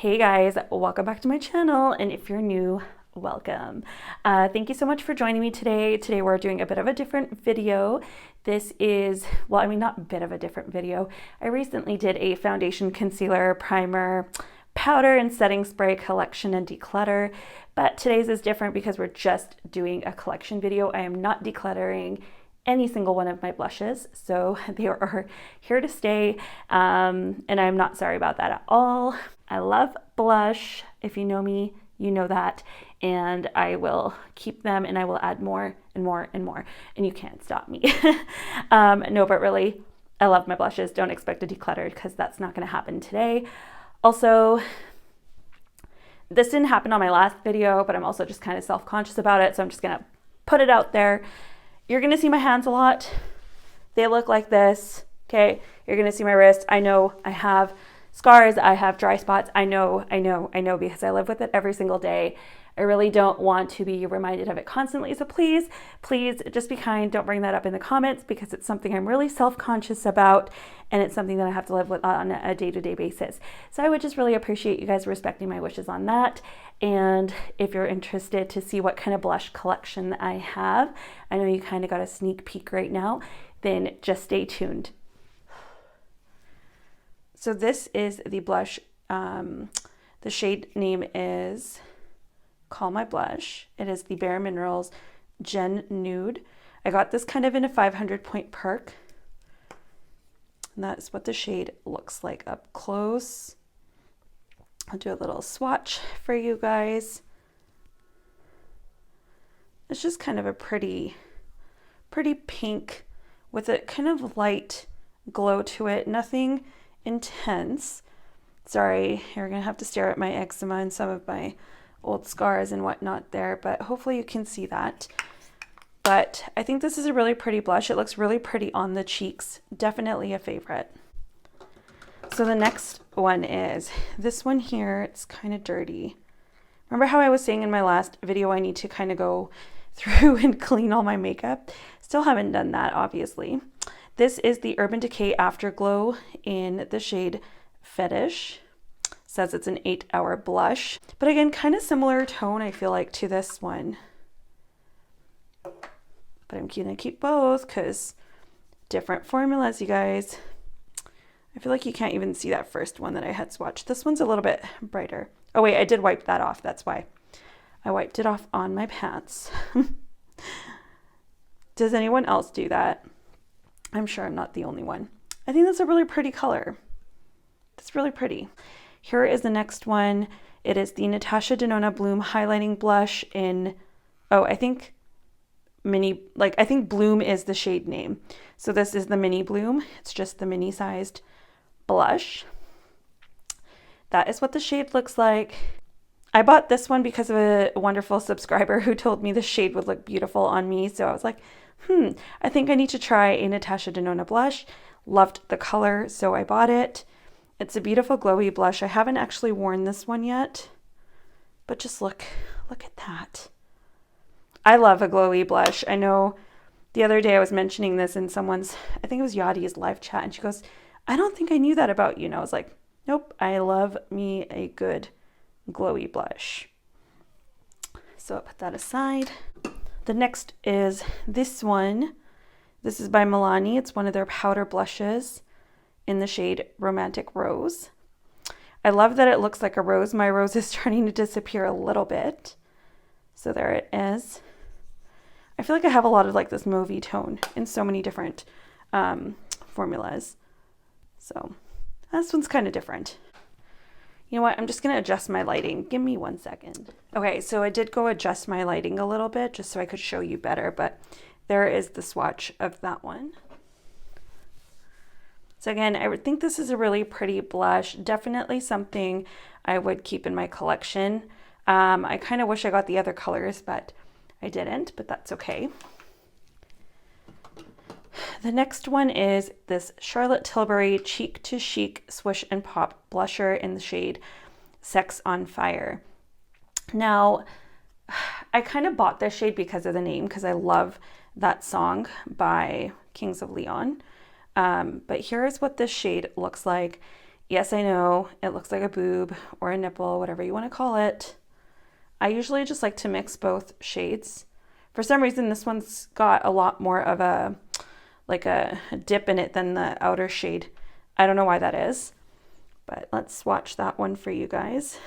Hey guys, welcome back to my channel, and if you're new, welcome. Thank you so much for joining me today. Today we're doing a bit of a different video. This is, well, I mean, not a bit of a different video. I recently did a foundation, concealer, primer, powder, and setting spray collection and declutter, but today's is different because we're just doing a collection video. I am not decluttering any single one of my blushes, so they are here to stay, and I'm not sorry about that at all. I love blush. If you know me, you know that, and I will keep them and I will add more and more and more, and you can't stop me. No, but really, I love my blushes. Don't expect to declutter because that's not going to happen today. Also, this didn't happen on my last video, but I'm also just kind of self-conscious about it, so I'm just going to put it out there. You're going to see my hands a lot. They look like this, okay? You're going to see my wrist. I know I have scars, I have dry spots. I know, because I live with it every single day. I really don't want to be reminded of it constantly. So please just be kind. Don't bring that up in the comments because it's something I'm really self-conscious about, and it's something that I have to live with on a day-to-day basis. So I would just really appreciate you guys respecting my wishes on that. And if you're interested to see what kind of blush collection I have, I know you kind of got a sneak peek right now, then just stay tuned. So this is the blush. The shade name is Call My Blush. It is the Bare Minerals Gen Nude. I got this kind of in a 500 point perk. And that's what the shade looks like up close. I'll do a little swatch for you guys. It's just kind of a pretty pink with a kind of light glow to it. Nothing intense. Sorry, you're gonna have to stare at my eczema and some of my old scars and whatnot there, but hopefully you can see that. But I think this is a really pretty blush. It looks really pretty on the cheeks. Definitely a favorite. So the next one is this one here. It's kind of dirty. Remember how I was saying in my last video I need to kind of go through and clean all my makeup? Still haven't done that, obviously. This is the Urban Decay Afterglow in the shade Fetish. Says it's an 8-hour blush, but again, kind of similar tone, I feel like, to this one. But I'm gonna keep both because different formulas, you guys. I feel like you can't even see that first one that I had swatched. This one's a little bit brighter. Oh wait, I did wipe that off. That's why. I wiped it off on my pants. Does anyone else do that? I'm sure I'm not the only one. I think that's a really pretty color. It's really pretty. Here is the next one. It is the Natasha Denona Bloom Highlighting Blush in, I think Bloom is the shade name. So this is the Mini Bloom. It's just the mini sized blush. That is what the shade looks like. I bought this one because of a wonderful subscriber who told me the shade would look beautiful on me. So I was like, I think I need to try a Natasha Denona blush. Loved the color, so I bought it. It's a beautiful glowy blush. I haven't actually worn this one yet, but just look at that. I love a glowy blush. I know the other day I was mentioning this in someone's, I think it was Yadi's live chat, and she goes, I don't think I knew that about you. And I was like, nope, I love me a good glowy blush. So I'll put that aside. The next is this one. This is by Milani. It's one of their powder blushes in the shade Romantic Rose. I love that it looks like a rose. My rose is starting to disappear a little bit. So there it is. I feel like I have a lot of like this mauvey tone in so many different formulas. So this one's kind of different. You know what? I'm just going to adjust my lighting. Give me 1 second. Okay, so I did go adjust my lighting a little bit just so I could show you better, but there is the swatch of that one. So again, I would think this is a really pretty blush. Definitely something I would keep in my collection. I kind of wish I got the other colors, but I didn't, but that's okay. The next one is this Charlotte Tilbury Cheek to Chic Swish and Pop blusher in the shade Sex on Fire. Now, I kind of bought this shade because of the name, because I love that song by Kings of Leon. But here's what this shade looks like Yes, I know it looks like a boob or a nipple, whatever you want to call it. I usually just like to mix both shades. For some reason, this one's got a lot more of a dip in it than the outer shade. I don't know why that is, but let's swatch that one for you guys.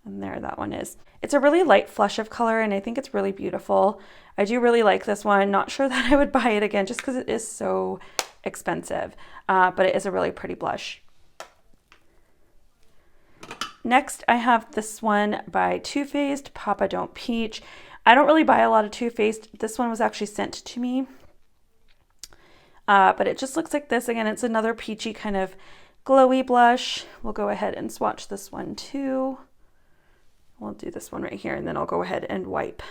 And there that one is. It's a really light flush of color, and I think it's really beautiful. I do really like this one. Not sure that I would buy it again just because it is so expensive, but it is a really pretty blush. Next, I have this one by Too Faced, Papa Don't Peach. I don't really buy a lot of Too Faced. This one was actually sent to me, but it just looks like this. Again, it's another peachy kind of glowy blush. We'll go ahead and swatch this one too. We'll do this one right here, and then I'll go ahead and wipe.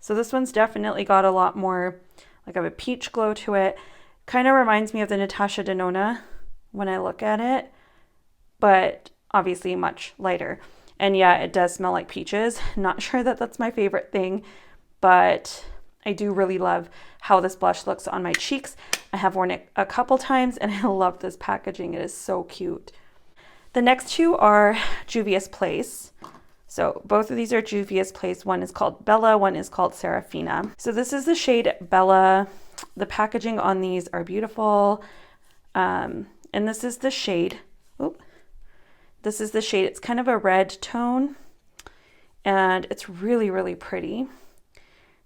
So this one's definitely got a lot more like of a peach glow to it. Kind of reminds me of the Natasha Denona when I look at it, but obviously much lighter. And yeah, it does smell like peaches. Not sure that that's my favorite thing, but I do really love how this blush looks on my cheeks. I have worn it a couple times, and I love this packaging. It is so cute. The next two are Juvia's Place. So both of these are Juvia's Place. One is called Bella, one is called Serafina. So this is the shade Bella. The packaging on these are beautiful. And this is the shade. This is the shade. It's kind of a red tone, and it's really, really pretty.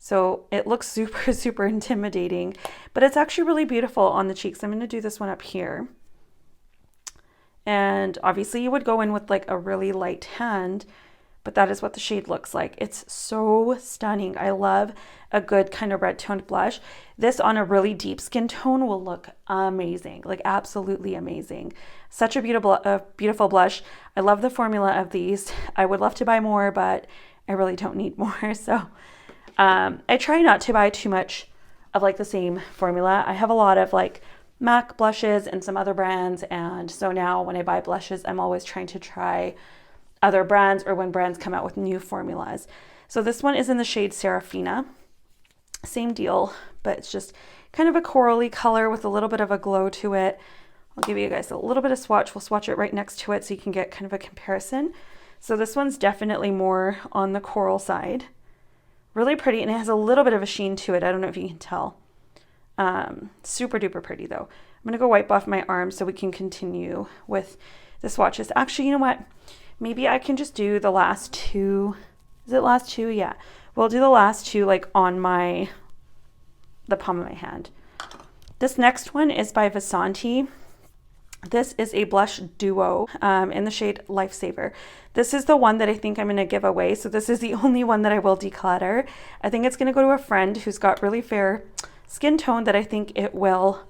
So it looks super, super intimidating, but it's actually really beautiful on the cheeks. I'm going to do this one up here. And obviously you would go in with like a really light hand, but that is what the shade looks like. It's so stunning. I love a good kind of red toned blush. This on a really deep skin tone will look amazing, like absolutely amazing. Such a beautiful blush. I love the formula of these. I would love to buy more, but I really don't need more. So I try not to buy too much of like the same formula. I have a lot of like MAC blushes and some other brands. And so now when I buy blushes, I'm always trying to try other brands or when brands come out with new formulas. So this one is in the shade Serafina. Same deal, but it's just kind of a corally color with a little bit of a glow to it. I'll give you guys a little bit of swatch. We'll swatch it right next to it so you can get kind of a comparison. So this one's definitely more on the coral side. Really pretty, and it has a little bit of a sheen to it. I don't know if you can tell. Super duper pretty though. I'm gonna go wipe off my arm so we can continue with the swatches. Actually, you know what? Maybe I can just do the last two. Is it last two? Yeah. We'll do the last two like on the palm of my hand. This next one is by Vasanti. This is a blush duo in the shade Lifesaver. This is the one that I think I'm going to give away. So this is the only one that I will declutter. I think it's going to go to a friend who's got really fair skin tone that I think it will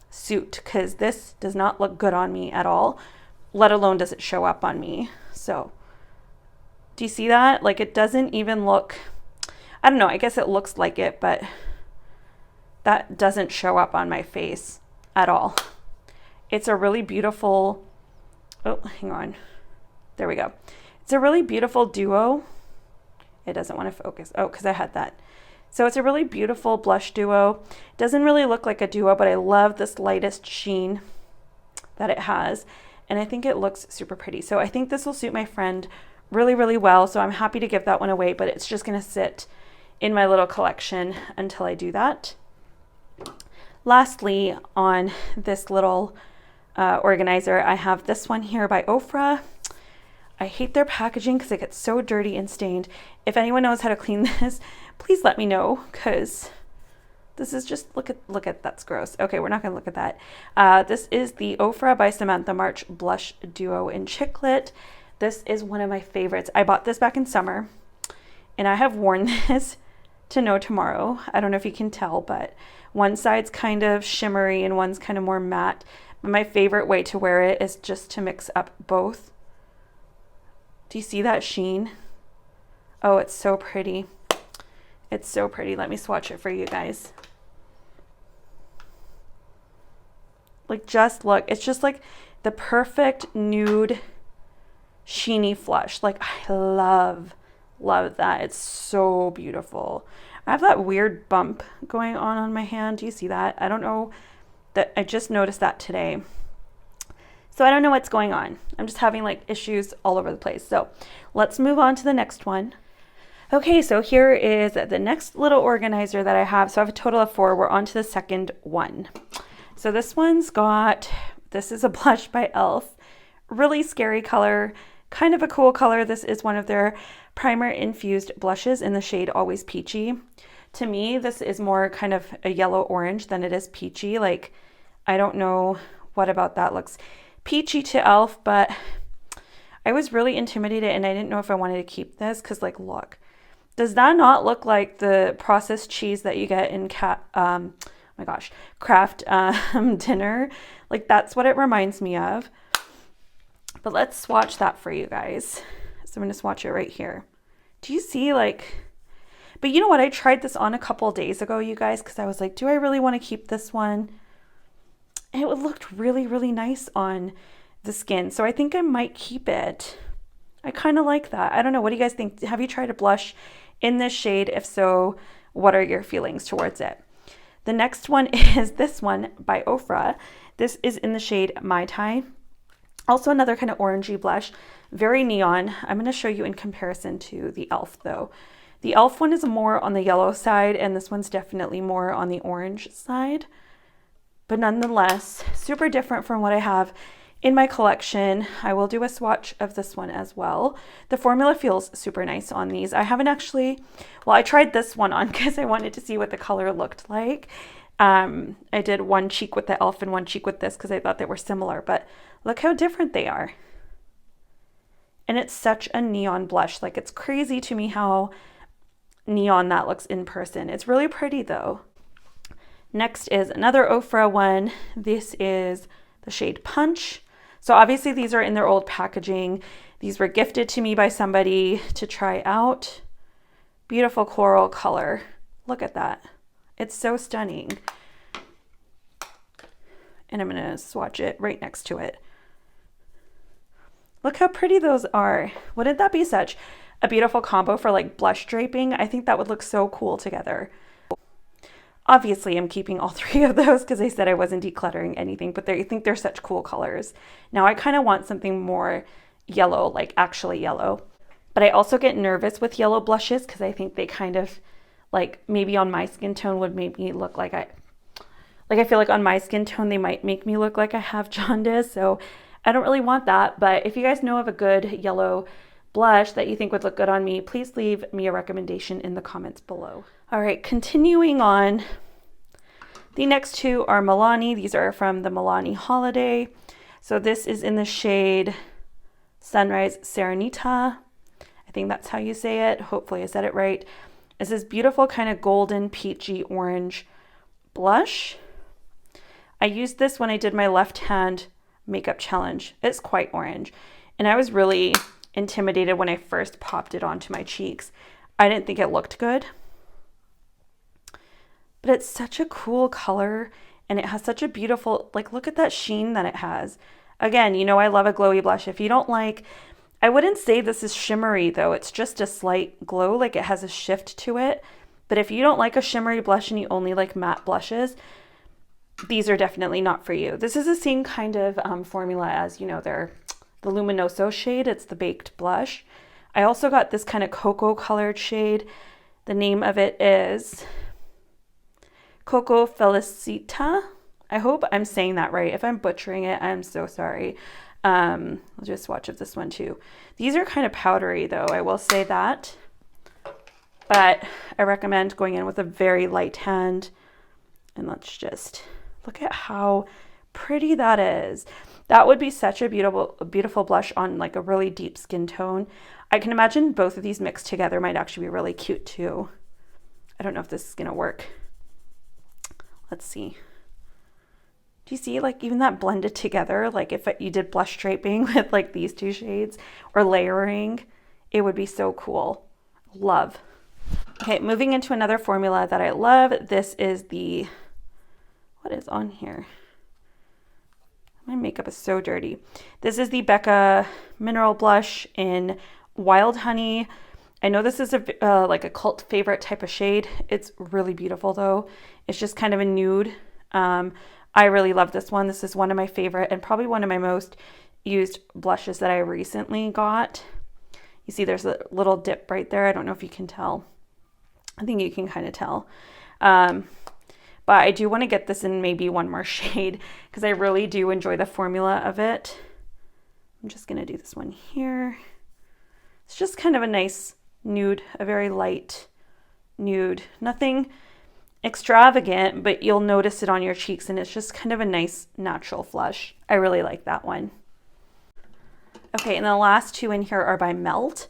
suit, because this does not look good on me at all, let alone does it show up on me. So do you see that? Like it doesn't even look, I don't know, I guess it looks like it, but that doesn't show up on my face at all. It's a really beautiful, oh, hang on. There we go. It's a really beautiful duo. It doesn't want to focus. Oh, because I had that. So it's a really beautiful blush duo. It doesn't really look like a duo, but I love this lightest sheen that it has. And I think it looks super pretty. So I think this will suit my friend really, really well. So I'm happy to give that one away, but it's just going to sit in my little collection until I do that. Lastly, on this little organizer, I have this one here by Ofra. I hate their packaging because it gets so dirty and stained. If anyone knows how to clean this, please let me know, because this is just, look at that's gross. Okay, we're not going to look at that. This is the Ofra by Samantha March Blush Duo in Chiclet. This is one of my favorites. I bought this back in summer, and I have worn this to no tomorrow. I don't know if you can tell, but one side's kind of shimmery and one's kind of more matte. But my favorite way to wear it is just to mix up both. Do you see that sheen? Oh, it's so pretty. It's so pretty. Let me swatch it for you guys. Like, just look. It's just like the perfect nude sheeny flush. Like, I love that. It's so beautiful. I have that weird bump going on my hand. Do you see that? I don't know That I just noticed that today. So I don't know what's going on. I'm just having like issues all over the place. So let's move on to the next one. Okay, so here is the next little organizer that I have. So I have a total of 4. We're on to the second one. So this one's this is a blush by e.l.f. Really scary color, kind of a cool color. This is one of their primer infused blushes in the shade Always Peachy. To me, this is more kind of a yellow orange than it is peachy. Like, I don't know what about that looks peachy to e.l.f., but I was really intimidated and I didn't know if I wanted to keep this because, like, look, does that not look like the processed cheese that you get in Kraft dinner? Like, that's what it reminds me of. But let's swatch that for you guys. So I'm going to swatch it right here. Do you see, like, but you know what? I tried this on a couple days ago, you guys, because I was like, do I really want to keep this one? And it looked really, really nice on the skin. So I think I might keep it. I kind of like that. I don't know. What do you guys think? Have you tried a blush in this shade? If so, what are your feelings towards it? The next one is this one by Ofra. This is in the shade Mai Tai. Also another kind of orangey blush. Very neon. I'm going to show you in comparison to the e.l.f. though. The e.l.f. one is more on the yellow side, and this one's definitely more on the orange side. But nonetheless, super different from what I have in my collection. I will do a swatch of this one as well. The formula feels super nice on these. I haven't actually, well, I tried this one on because I wanted to see what the color looked like. I did one cheek with the e.l.f. and one cheek with this because I thought they were similar, but look how different they are. And it's such a neon blush. Like, it's crazy to me how neon that looks in person. It's really pretty though. Next is another Ofra one. This is the shade Punch. So obviously these are in their old packaging. These were gifted to me by somebody to try out. Beautiful coral color. Look at that. It's so stunning. And I'm going to swatch it right next to it. Look how pretty those are. Wouldn't that be such a beautiful combo for like blush draping? I think that would look so cool together. Obviously, I'm keeping all 3 of those because I said I wasn't decluttering anything, but I think they're such cool colors. Now I kind of want something more yellow, like actually yellow. But I also get nervous with yellow blushes because I think they kind of, like, maybe on my skin tone would make me look like I feel like on my skin tone they might make me look like I have jaundice. So I don't really want that. But if you guys know of a good yellow blush that you think would look good on me, please leave me a recommendation in the comments below. All right, continuing on. The next 2 are Milani. These are from the Milani holiday. So this is in the shade Sunrise Serenita. I think that's how you say it. Hopefully I said it right. It's this beautiful kind of golden peachy orange blush. I used this when I did my left hand makeup challenge. It's quite orange. And I was really intimidated when I first popped it onto my cheeks. I didn't think it looked good. But it's such a cool color and it has such a beautiful, like, look at that sheen that it has. Again, you know, I love a glowy blush. If you don't like, I wouldn't say this is shimmery though. It's just a slight glow, like it has a shift to it. But if you don't like a shimmery blush and you only like matte blushes, these are definitely not for you. This is the same kind of formula as, you know, the Luminoso shade. It's the baked blush. I also got this kind of cocoa colored shade. The name of it is Coco Felicita. I hope I'm saying that right. If I'm butchering it, I'm so sorry. I'll just swatch of this one too. These are kind of powdery though, I will say that. But I recommend going in with a very light hand. And let's just look at how pretty that is. That would be such a beautiful blush on like a really deep skin tone. I can imagine both of these mixed together might actually be really cute too. I don't know if this is gonna work. Let's see. Do you see like even that blended together? Like if you did blush draping with like these 2 shades or layering, it would be so cool. Love. Okay, moving into another formula that I love. This is the, what is on here? My makeup is so dirty. This is the Becca Mineral Blush in Wild Honey. I know this is a like a cult favorite type of shade. It's really beautiful though. It's just kind of a nude. I really love this one. This is one of my favorite and probably one of my most used blushes that I recently got. You see there's a little dip right there. I don't know if you can tell. I think you can kind of tell. But I do want to get this in maybe one more shade because I really do enjoy the formula of it. I'm just going to do this one here. It's just kind of a nice nude, a very light nude. Nothing extravagant, but you'll notice it on your cheeks, and it's just kind of a nice natural flush. I really like that one. Okay, and the last two in here are by Melt.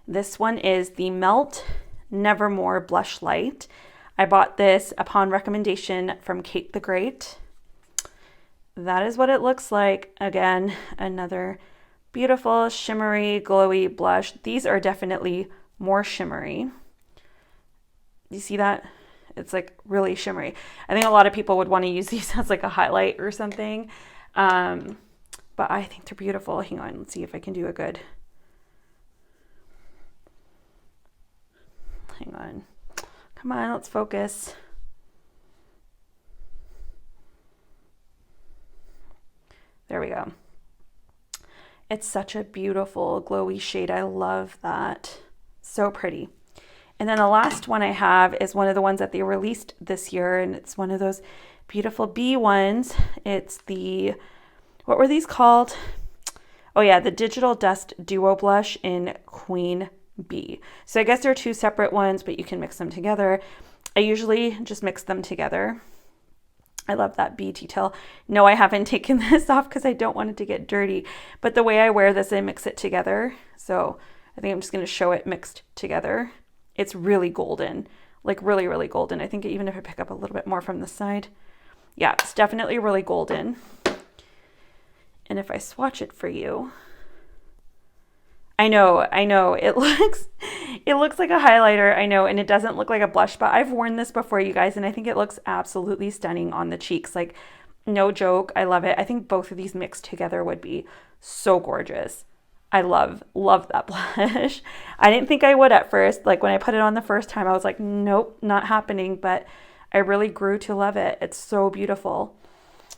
This one is the Melt Nevermore Blush Light. I bought this upon recommendation from Kate the Great. That is what it looks like. Again, another beautiful shimmery, glowy blush. These are definitely more shimmery. You see that? It's like really shimmery. I think a lot of people would want to use these as like a highlight or something. But I think they're beautiful. Hang on, let's see if I can do a good. Hang on. Come on, let's focus. There we go. It's such a beautiful glowy shade. I love that. So pretty. And then the last one I have is one of the ones that they released this year, and it's one of those beautiful bee ones. It's the, what were these called? Oh yeah, the Digital Dust Duo Blush in Queen Bee. So I guess they're two separate ones, but you can mix them together. I usually just mix them together. I love that bee detail. No, I haven't taken this off because I don't want it to get dirty. But the way I wear this, I mix it together. So I think I'm just going to show it mixed together. It's really golden, like really, really golden. I think even if I pick up a little bit more from the side, yeah, it's definitely really golden. And if I swatch it for you, I know, it looks like a highlighter, I know, and it doesn't look like a blush, but I've worn this before, you guys, and I think it looks absolutely stunning on the cheeks. Like, no joke, I love it. I think both of these mixed together would be so gorgeous. I love that blush. I didn't think I would at first. Like, when I put it on the first time, I was like, nope, not happening, but I really grew to love it. It's so beautiful.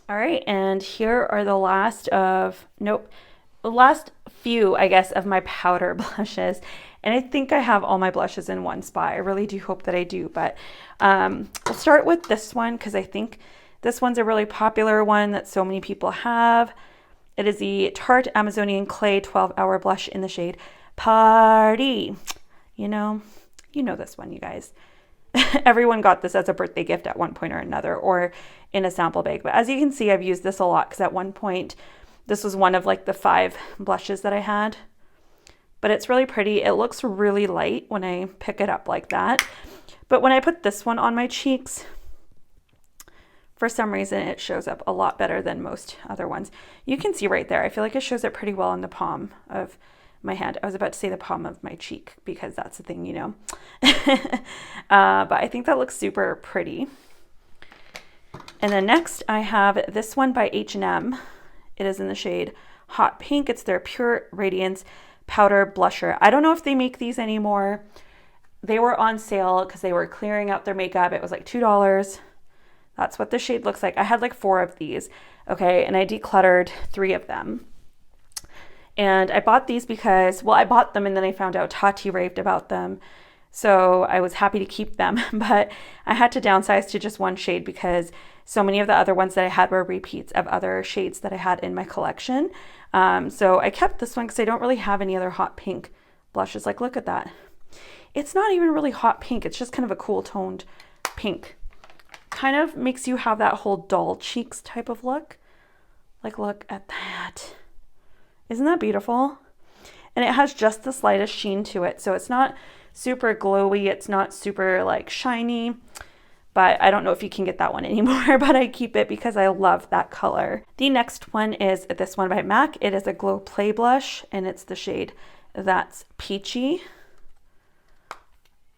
All right, and here are the last few, I guess, of my powder blushes. And I think I have all my blushes in one spot. I really do hope that I do. But we'll start with this one because I think this one's a really popular one that so many people have. It is the Tarte Amazonian Clay 12-Hour Blush in the shade Party. You know this one, you guys. Everyone got this as a birthday gift at one point or another, or in a sample bag. But as you can see, I've used this a lot because at one point, this was one of like the 5 blushes that I had. But it's really pretty. It looks really light when I pick it up like that. But when I put this one on my cheeks, for some reason, it shows up a lot better than most other ones. You can see right there. I feel like it shows up pretty well in the palm of my hand. I was about to say the palm of my cheek because that's the thing, you know. But I think that looks super pretty. And then next I have this one by H&M. It is in the shade Hot Pink. It's their Pure Radiance Powder Blusher. I don't know if they make these anymore. They were on sale because they were clearing out their makeup. It was like $2. That's what the shade looks like. I had like 4 of these, okay, and I decluttered 3 of them. And I bought these because, well, I bought them and then I found out Tati raved about them. So I was happy to keep them, but I had to downsize to just one shade because so many of the other ones that I had were repeats of other shades that I had in my collection. So I kept this one because I don't really have any other hot pink blushes. Like, look at that. It's not even really hot pink. It's just kind of a cool toned pink. Kind of makes you have that whole doll cheeks type of look. Like, look at that. Isn't that beautiful? And it has just the slightest sheen to it. So it's not super glowy. It's not super like shiny, but I don't know if you can get that one anymore, but I keep it because I love that color. The next one is this one by MAC. It is a Glow Play Blush and it's the shade That's Peachy.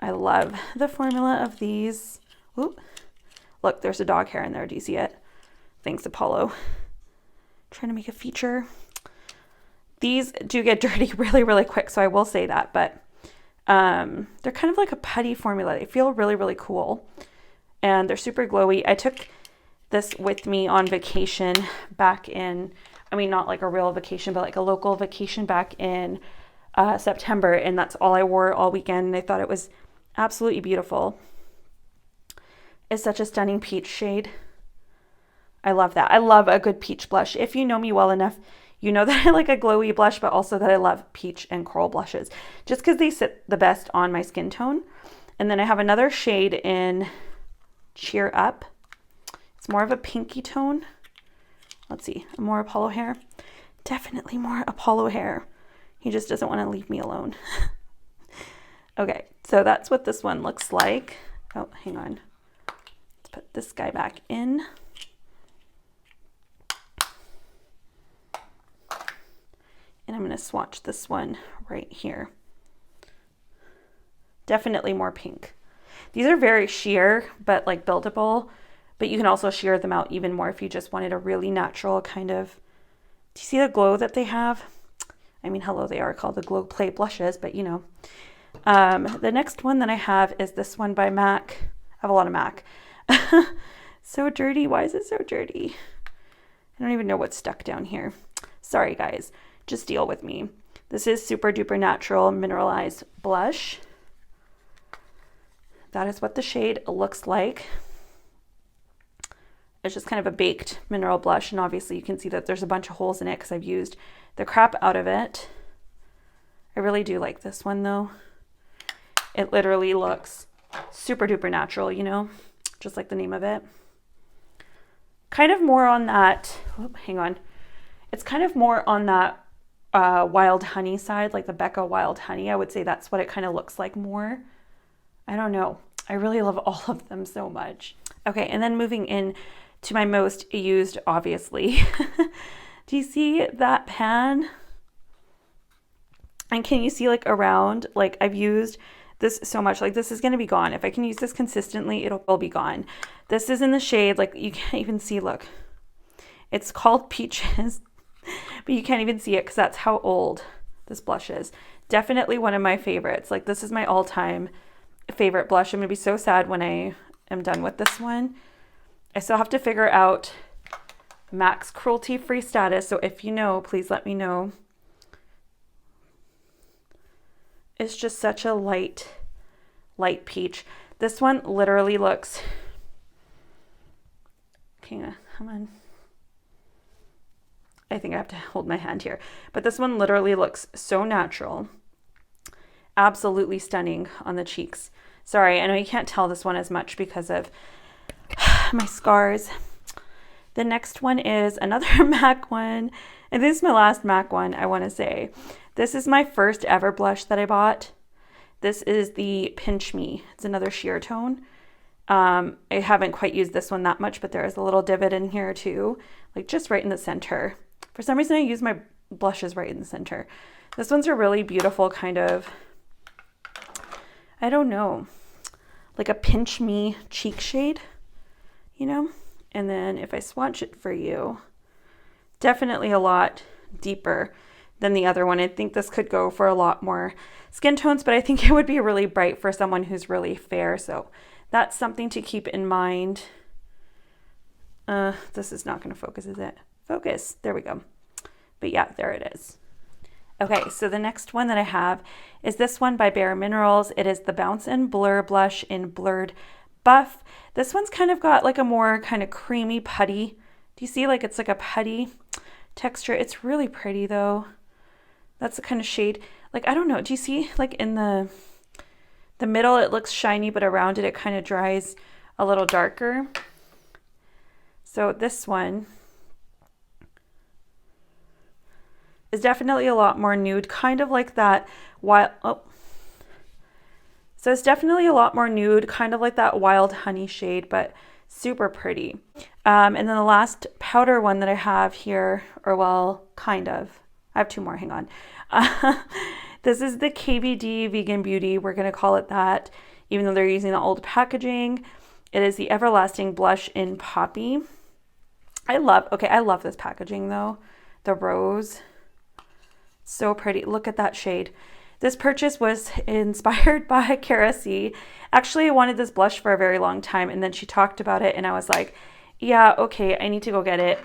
I love the formula of these. Ooh. Look, there's a dog hair in there. Do you see it? Thanks, Apollo. Trying to make a feature. These do get dirty really, really quick, so I will say that, but they're kind of like a putty formula. They feel really, really cool, and they're super glowy. I took this with me on vacation back in, I mean, not like a real vacation, but like a local vacation back in September. And that's all I wore all weekend. And I thought it was absolutely beautiful. It's such a stunning peach shade. I love that. I love a good peach blush. If you know me well enough, you know that I like a glowy blush, but also that I love peach and coral blushes just because they sit the best on my skin tone. And then I have another shade in Cheer Up. It's more of a pinky tone. Let's see, more Apollo hair. Definitely more Apollo hair. He just doesn't want to leave me alone. Okay, so that's what this one looks like. Oh, hang on. Let's put this guy back in. And I'm going to swatch this one right here. Definitely more pink. These are very sheer, but like buildable. But you can also sheer them out even more if you just wanted a really natural kind of... Do you see the glow that they have? I mean, hello, they are called the Glow Play blushes, but you know. The next one that I have is this one by MAC. I have a lot of MAC. So dirty. Why is it so dirty? I don't even know what's stuck down here. Sorry, guys. Just deal with me. This is Super Duper Natural Mineralized Blush. That is what the shade looks like. It's just kind of a baked mineral blush, and obviously you can see that there's a bunch of holes in it because I've used the crap out of it. I really do like this one though. It literally looks super duper natural, you know, just like the name of it. Kind of more on that, hang on. It's kind of more on that wild honey side, like the Becca Wild Honey. I would say that's what it kind of looks like more. I don't know. I really love all of them so much. Okay, and then moving in to my most used, obviously. Do you see that pan? And can you see like around, like I've used this so much, like this is going to be gone. If I can use this consistently, it'll be gone. This is in the shade, like you can't even see, look. It's called Peaches, but you can't even see it because that's how old this blush is. Definitely one of my favorites. Like this is my all-time favorite blush. I'm going to be so sad when I am done with this one. I still have to figure out MAC's cruelty-free status. So if you know, please let me know. It's just such a light peach. This one literally looks, okay, come on. I think I have to hold my hand here. But this one literally looks so natural. Absolutely stunning on the cheeks. Sorry, I know you can't tell this one as much because of my scars. The next one is another MAC one. And this is my last MAC one, I want to say. This is my first ever blush that I bought. This is the Pinch Me. It's another sheer tone. I haven't quite used this one that much, but there is a little divot in here too, like just right in the center. For some reason, I use my blushes right in the center. This one's a really beautiful kind of, I don't know, like a Pinch Me cheek shade, you know? And then if I swatch it for you, definitely a lot deeper than the other one. I think this could go for a lot more skin tones, but I think it would be really bright for someone who's really fair. So that's something to keep in mind. This is not going to focus, is it? Focus. There we go. But yeah, there it is. Okay, so the next one that I have is this one by Bare Minerals. It is the Bounce and Blur Blush in Blurred Buff. This one's kind of got like a more kind of creamy putty. Do you see like it's like a putty texture? It's really pretty though. That's the kind of shade, like, I don't know. Do you see like in the middle, it looks shiny, but around it, it kind of dries a little darker. So this one is definitely a lot more nude, kind of like that wild, So it's definitely a lot more nude, kind of like that Wild Honey shade, but super pretty. And then the last powder one that I have here, or well, kind of. I have two more, hang on. This is the KVD Vegan Beauty. We're going to call it that, even though they're using the old packaging. It is the Everlasting Blush in Poppy. I love this packaging though. The rose. So pretty. Look at that shade. This purchase was inspired by Kara C. Actually, I wanted this blush for a very long time, and then she talked about it, and I was like, Yeah, okay, I need to go get it.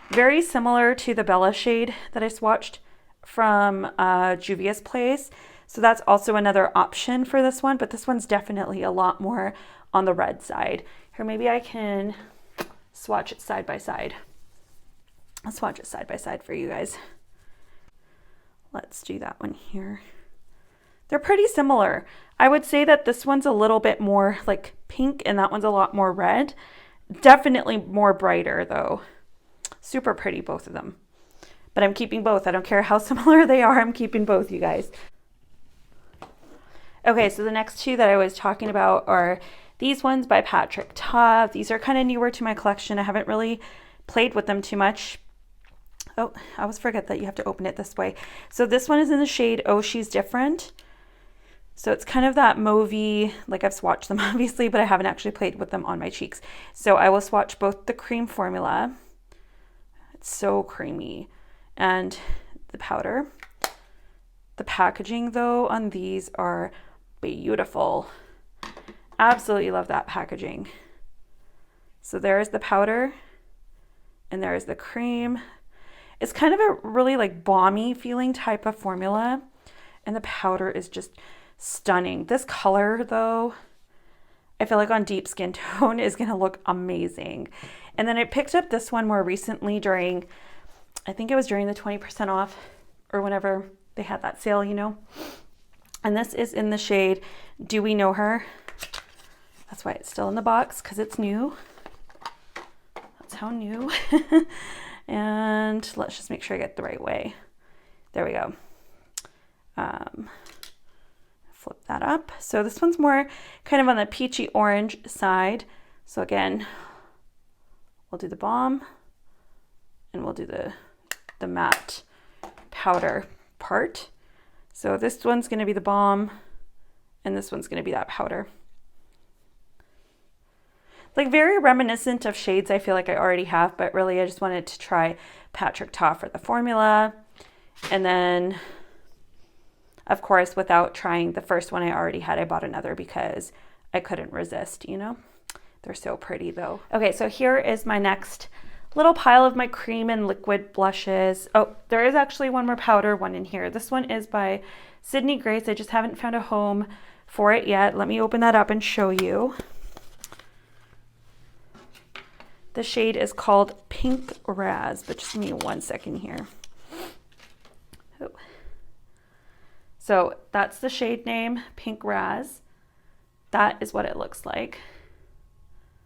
Very similar to the Bella shade that I swatched from Juvia's Place. So that's also another option for this one, but this one's definitely a lot more on the red side. Here, maybe I can swatch it side by side. I'll swatch it side by side for you guys. Let's do that one here. They're pretty similar. I would say that this one's a little bit more like pink and that one's a lot more red. Definitely more brighter though. Super pretty, both of them. But I'm keeping both. I don't care how similar they are. I'm keeping both, you guys. Okay, so the next two that I was talking about are these ones by Patrick Ta. These are kind of newer to my collection. I haven't really played with them too much. Oh, I always forget that you have to open it this way. So this one is in the shade Oh, She's Different. So it's kind of that mauvey, like I've swatched them obviously, but I haven't actually played with them on my cheeks. So I will swatch both the cream formula. It's so creamy. And the powder. The packaging though on these are beautiful. Absolutely love that packaging. So there's the powder and there's the cream. It's kind of a really like balmy feeling type of formula, and the powder is just stunning. This color though, I feel like on deep skin tone is gonna look amazing. And then I picked up this one more recently during, I think it was during the 20% off or whenever they had that sale, you know. And this is in the shade Do We Know Her? That's why it's still in the box, because it's new. That's how new. And let's just make sure I get the right way. There we go. Flip that up. So this one's more kind of on the peachy orange side. So again, we'll do the balm and we'll do the matte powder part. So this one's going to be the balm and this one's going to be that powder. Like very reminiscent of shades I feel like I already have, but really I just wanted to try Patrick Ta for the formula. And then, of course, without trying the first one I already had, I bought another because I couldn't resist, you know? They're so pretty though. Okay, so here is my next little pile of my cream and liquid blushes. Oh, there is actually one more powder one in here. This one is by Sydney Grace. I just haven't found a home for it yet. Let me open that up and show you. The shade is called Pink Raz, but just give me 1 second here. Oh. So that's the shade name, Pink Raz. That is what it looks like.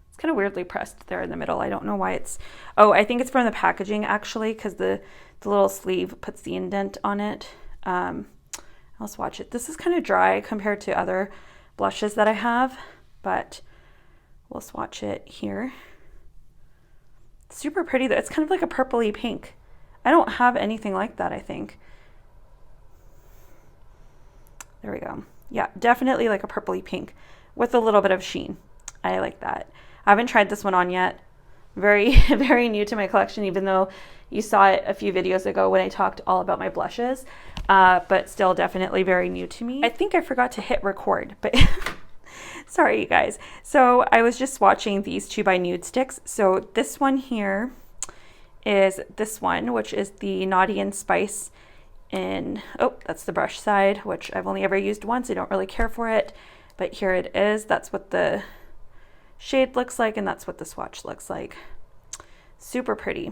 It's kind of weirdly pressed there in the middle. I don't know why it's, oh, I think it's from the packaging actually, because the little sleeve puts the indent on it. I'll swatch it. This is kind of dry compared to other blushes that I have, but we'll swatch it here. Super pretty though. It's kind of like a purpley pink. I don't have anything like that, I think. There we go. Yeah, definitely like a purpley pink with a little bit of sheen. I like that. I haven't tried this one on yet. Very, very new to my collection, even though you saw it a few videos ago when I talked all about my blushes, but still definitely very new to me. I think I forgot to hit record, but sorry you guys. So I was just swatching these two by Nude Sticks. So this one here is this one, which is the Naughty and Spice in, oh, that's the brush side, which I've only ever used once. I don't really care for it, but here it is. That's what the shade looks like, and that's what the swatch looks like. Super pretty.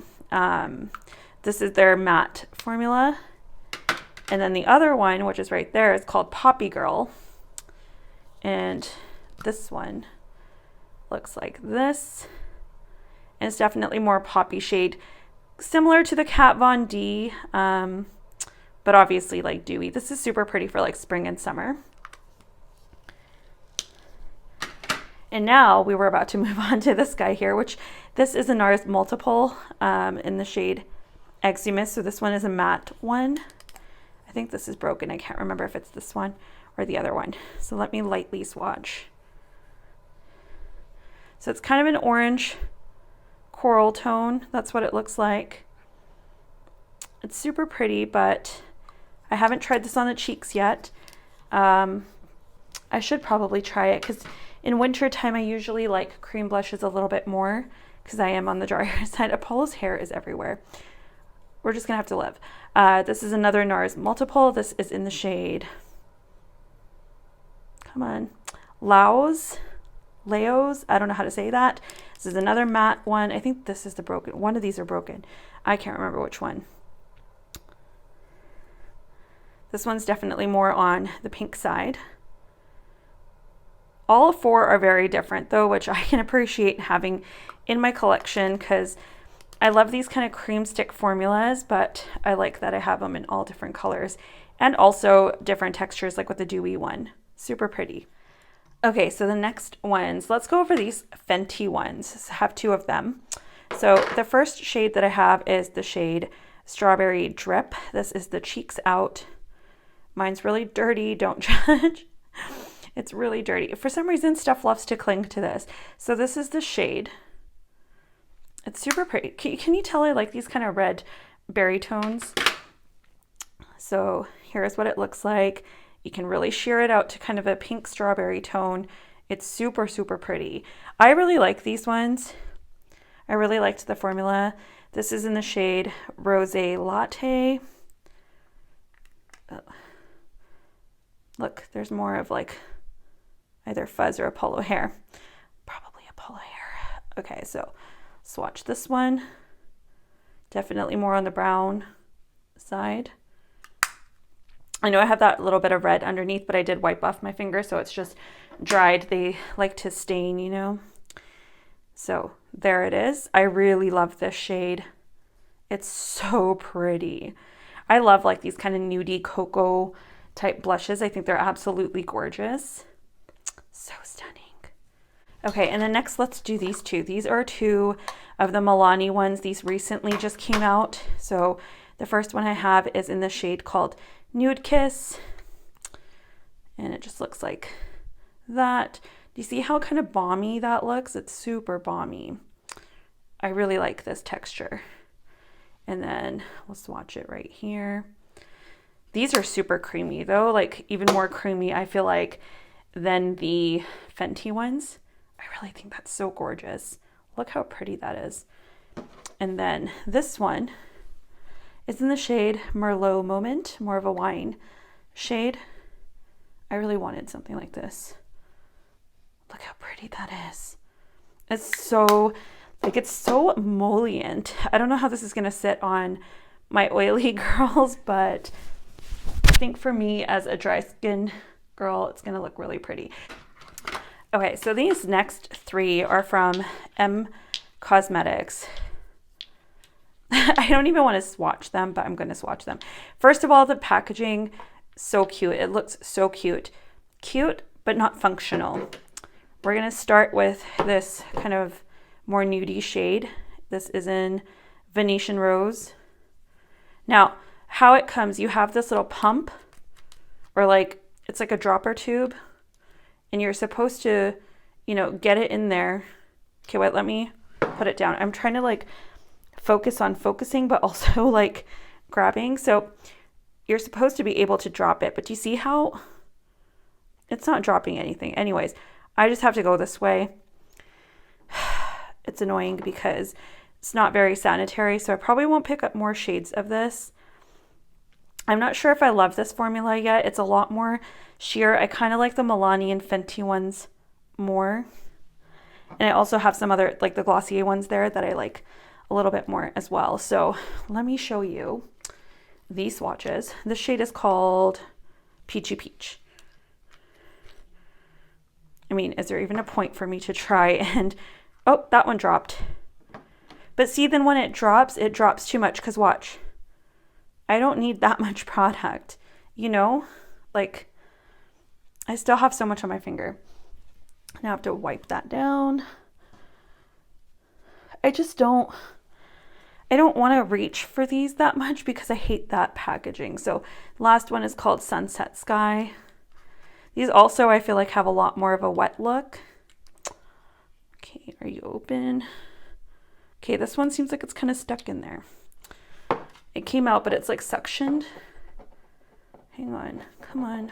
This is their matte formula. And then the other one, which is right there, is called Poppy Girl. And this one looks like this. And it's definitely more poppy shade, similar to the Kat Von D, but obviously like dewy. This is super pretty for like spring and summer. And now we were about to move on to this guy here, which this is a NARS Multiple in the shade Eczema. So this one is a matte one. I think this is broken. I can't remember if it's this one or the other one. So let me lightly swatch. So it's kind of an orange coral tone. That's what it looks like. It's super pretty, but I haven't tried this on the cheeks yet. I should probably try it because in winter time I usually like cream blushes a little bit more because I am on the drier side. Apollo's hair is everywhere. We're just gonna have to live. This is another NARS multiple. This is in the shade, come on, Laos, I don't know how to say that. This is another matte one. I think this is the broken, one of these are broken. I can't remember which one. This one's definitely more on the pink side. All four are very different though, which I can appreciate having in my collection because I love these kind of cream stick formulas, but I like that I have them in all different colors and also different textures, like with the dewy one. Super pretty. Okay, so the next ones, let's go over these Fenty ones. I have two of them. So the first shade that I have is the shade Strawberry Drip. This is the Cheeks Out. Mine's really dirty, don't judge. It's really dirty. For some reason, stuff loves to cling to this. So this is the shade. It's super pretty. Can you tell I like these kind of red berry tones? So here's what it looks like. You can really sheer it out to kind of a pink strawberry tone. It's super, super pretty. I really like these ones. I really liked the formula. This is in the shade Rosé Latte. Look, there's more of like either fuzz or Apollo hair. Probably Apollo hair. Okay, so swatch this one. Definitely more on the brown side. I know I have that little bit of red underneath, but I did wipe off my finger, so it's just dried. They like to stain, you know. So there it is. I really love this shade. It's so pretty. I love like these kind of nudie cocoa type blushes. I think they're absolutely gorgeous. So stunning. Okay, and then next let's do these two. These are two of the Milani ones. These recently just came out. So the first one I have is in the shade called Nude Kiss. And it just looks like that. Do you see how kind of balmy that looks? It's super balmy. I really like this texture. And then we'll swatch it right here. These are super creamy though, like even more creamy, I feel like, than the Fenty ones. I really think that's so gorgeous. Look how pretty that is. And then this one is in the shade Merlot Moment, more of a wine shade. I really wanted something like this. Look how pretty that is. It's so, like, it's so emollient. I don't know how this is gonna sit on my oily girls, but I think for me as a dry skin girl, it's gonna look really pretty. Okay, so these next three are from M Cosmetics. I don't even want to swatch them, but I'm going to swatch them. First of all, the packaging, so cute. It looks so cute. Cute, but not functional. We're going to start with this kind of more nudie shade. This is in Venetian Rose. Now, how it comes, you have this little pump, or like, it's like a dropper tube, and you're supposed to, you know, get it in there. Okay, wait, let me put it down. I'm trying to like focus on focusing, but also like grabbing. So you're supposed to be able to drop it, but do you see how it's not dropping anything? Anyways, I just have to go this way. It's annoying because it's not very sanitary, so I probably won't pick up more shades of this. I'm not sure if I love this formula yet. It's a lot more sheer. I kind of like the Milani and Fenty ones more. And I also have some other, like the Glossier ones there that I like a little bit more as well. So let me show you these swatches. This shade is called Peachy Peach. I mean, is there even a point for me to try and, oh, that one dropped. But see, then when it drops too much, because watch. I don't need that much product, you know? Like, I still have so much on my finger. Now I have to wipe that down. I don't want to reach for these that much because I hate that packaging. So last one is called Sunset Sky. These also, I feel like, have a lot more of a wet look. Okay, are you open? Okay, this one seems like it's kind of stuck in there. It came out, but it's like suctioned. Hang on, come on.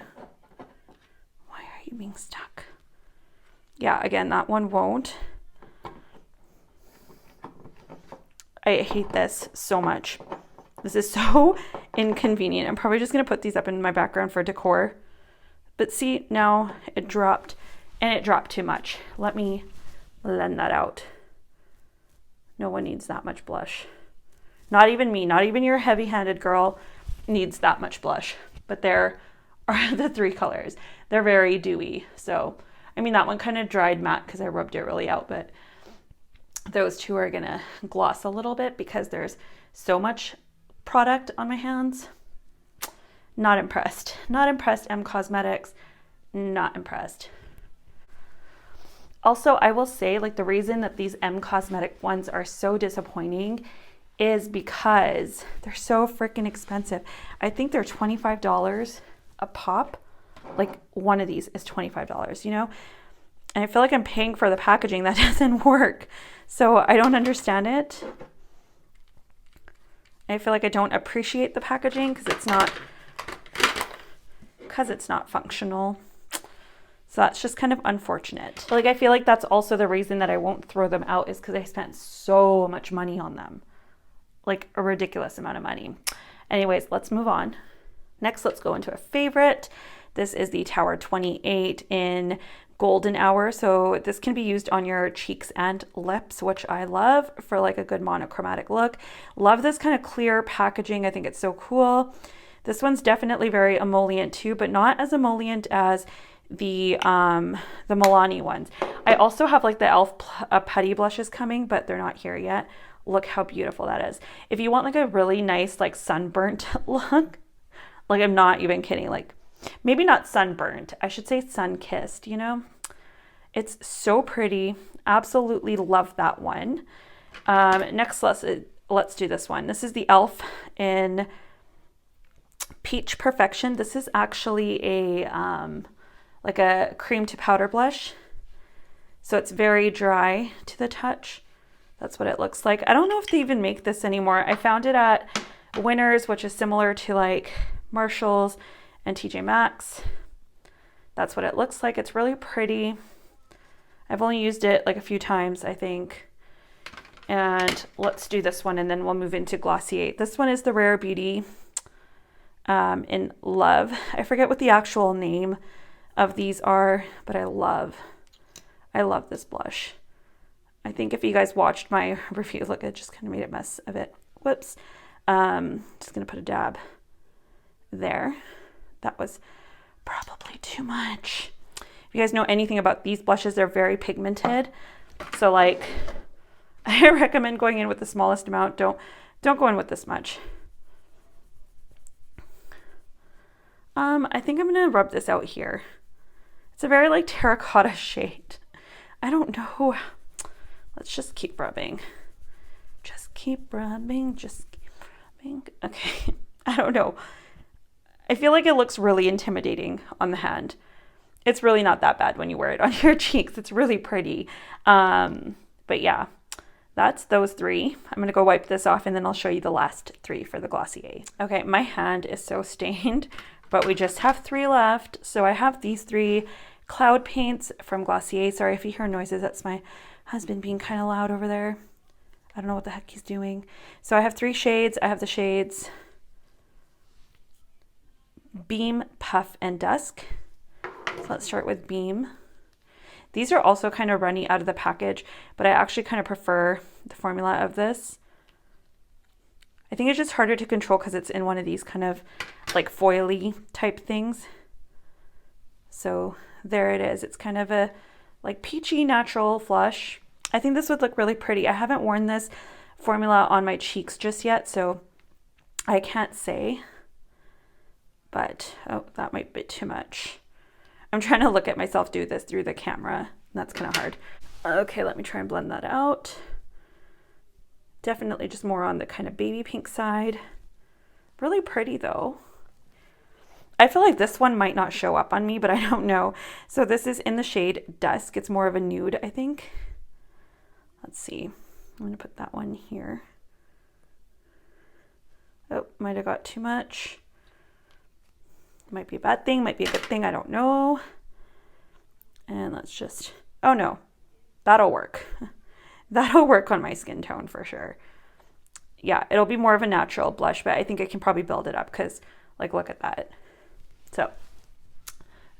Why are you being stuck? Yeah, again, that one won't. I hate this so much. This is so inconvenient. I'm probably just going to put these up in my background for decor. But see, now it dropped, and it dropped too much. Let me blend that out. No one needs that much blush. Not even me, not even your heavy-handed girl needs that much blush. But there are the 3 colors. They're very dewy. So, I mean, that one kind of dried matte because I rubbed it really out, but those 2 are going to gloss a little bit because there's so much product on my hands. Not impressed. Not impressed, M Cosmetics. Not impressed. Also, I will say, like, the reason that these M Cosmetic ones are so disappointing is because they're so freaking expensive. I think they're $25 a pop. Like, one of these is $25, you know? And I feel like I'm paying for the packaging that doesn't work. So I don't understand it. I feel like I don't appreciate the packaging because it's not functional. So that's just kind of unfortunate. Like, I feel like that's also the reason that I won't throw them out is because I spent so much money on them. Like, a ridiculous amount of money. Anyways, let's move on. Next, let's go into a favorite. This is the Tower 28 in Golden Hour. So this can be used on your cheeks and lips, which I love for like a good monochromatic look. Love this kind of clear packaging. I think it's so cool. This one's definitely very emollient too, but not as emollient as the Milani ones. I also have like the e.l.f. putty blushes coming, but they're not here yet. Look how beautiful that is. If you want like a really nice like sunburnt look, like I'm not even kidding, like maybe not sunburnt, I should say sun-kissed, you know? It's so pretty. Absolutely love that one. Next, let's do this one. This is the e.l.f. in Peach Perfection. This is actually a like a cream to powder blush. So it's very dry to the touch. That's what it looks like. I don't know if they even make this anymore. I found it at Winners, which is similar to like Marshall's and TJ Maxx. That's what it looks like. It's really pretty. I've only used it like a few times, I think. And let's do this one and then we'll move into Glossier. This one is the Rare Beauty in Love. I forget what the actual name of these are, but I love this blush. I think if you guys watched my review, look, it just kind of made a mess of it. Whoops. Just gonna put a dab there. That was probably too much. If you guys know anything about these blushes, they're very pigmented. So like, I recommend going in with the smallest amount. Don't go in with this much. I think I'm gonna rub this out here. It's a very like terracotta shade. I don't know. Let's just keep rubbing. Just keep rubbing. Just keep rubbing. Okay. I don't know. I feel like it looks really intimidating on the hand. It's really not that bad when you wear it on your cheeks. It's really pretty. But yeah, that's those 3. I'm going to go wipe this off and then I'll show you the last 3 for the Glossier. Okay, my hand is so stained, but we just have 3 left. So I have these 3 cloud paints from Glossier. Sorry if you hear noises. That's my husband being kind of loud over there. I don't know what the heck he's doing. So I have 3 shades. I have the shades Beam, Puff, and Dusk. So let's start with Beam. These are also kind of runny out of the package, but I actually kind of prefer the formula of this. I think it's just harder to control because it's in one of these kind of like foily type things. So there it is. It's kind of a like peachy natural flush. I think this would look really pretty. I haven't worn this formula on my cheeks just yet, so I can't say. But, oh, that might be too much. I'm trying to look at myself do this through the camera. And that's kind of hard. Okay, let me try and blend that out. Definitely just more on the kind of baby pink side. Really pretty though. I feel like this one might not show up on me, but I don't know. So this is in the shade Dusk. It's more of a nude, I think. Let's see. I'm going to put that one here. Oh, might have got too much. Might be a bad thing, might be a good thing, I don't know. And let's just, oh no, that'll work. That'll work on my skin tone for sure. yeah, it'll be more of a natural blush, but I think I can probably build it up because, like, look at that. So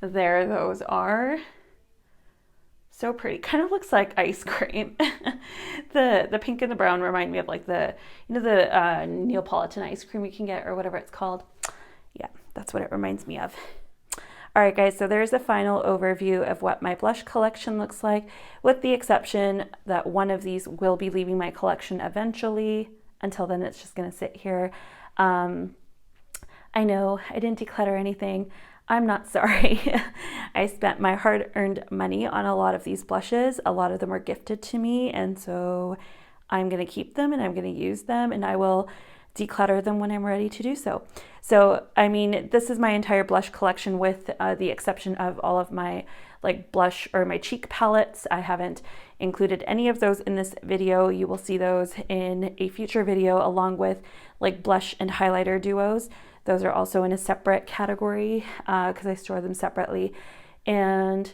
there those are. So pretty. Kind of looks like ice cream. The pink and the brown remind me of like the, you know, the Neapolitan ice cream you can get or whatever it's called. Yeah, that's what it reminds me of. All right, guys, so there's a final overview of what my blush collection looks like, with the exception that one of these will be leaving my collection eventually. Until then, it's just going to sit here. I know I didn't declutter anything. I'm not sorry. I spent my hard-earned money on a lot of these blushes. A lot of them were gifted to me, and so I'm going to keep them and I'm going to use them, and I will declutter them when I'm ready to do so. So, I mean, this is my entire blush collection with the exception of all of my like blush or my cheek palettes. I haven't included any of those in this video. You will see those in a future video along with like blush and highlighter duos. Those are also in a separate category because I store them separately. And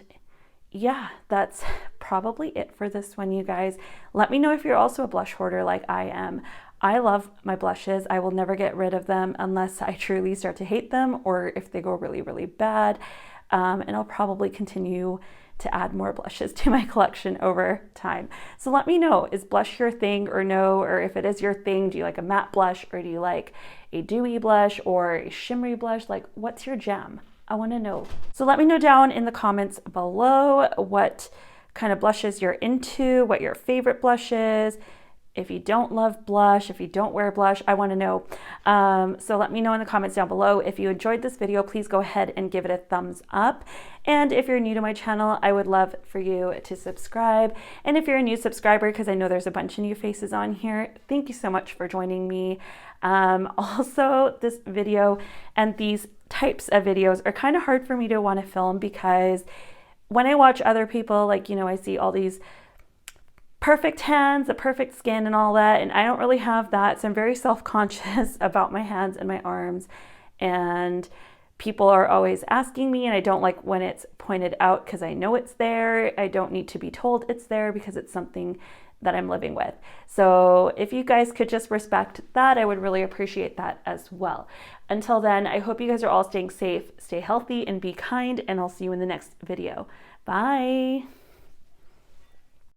yeah, that's probably it for this one, you guys. Let me know if you're also a blush hoarder like I am. I love my blushes. I will never get rid of them unless I truly start to hate them or if they go really, really bad. And I'll probably continue to add more blushes to my collection over time. So let me know, is blush your thing or no? Or if it is your thing, do you like a matte blush or do you like a dewy blush or a shimmery blush? Like, what's your jam? I want to know. So let me know down in the comments below what kind of blushes you're into, what your favorite blush is. If you don't love blush, if you don't wear blush, I want to know. So let me know in the comments down below. If you enjoyed this video, please go ahead and give it a thumbs up. And if you're new to my channel, I would love for you to subscribe. And if you're a new subscriber, because I know there's a bunch of new faces on here, thank you so much for joining me. Also, this video and these types of videos are kind of hard for me to want to film because when I watch other people, like, you know, I see all these perfect hands, the perfect skin and all that, and I don't really have that, so I'm very self-conscious about my hands and my arms, and people are always asking me, and I don't like when it's pointed out because I know it's there. I don't need to be told it's there because it's something that I'm living with. So if you guys could just respect that, I would really appreciate that as well. Until then, I hope you guys are all staying safe, stay healthy, and be kind, and I'll see you in the next video. Bye!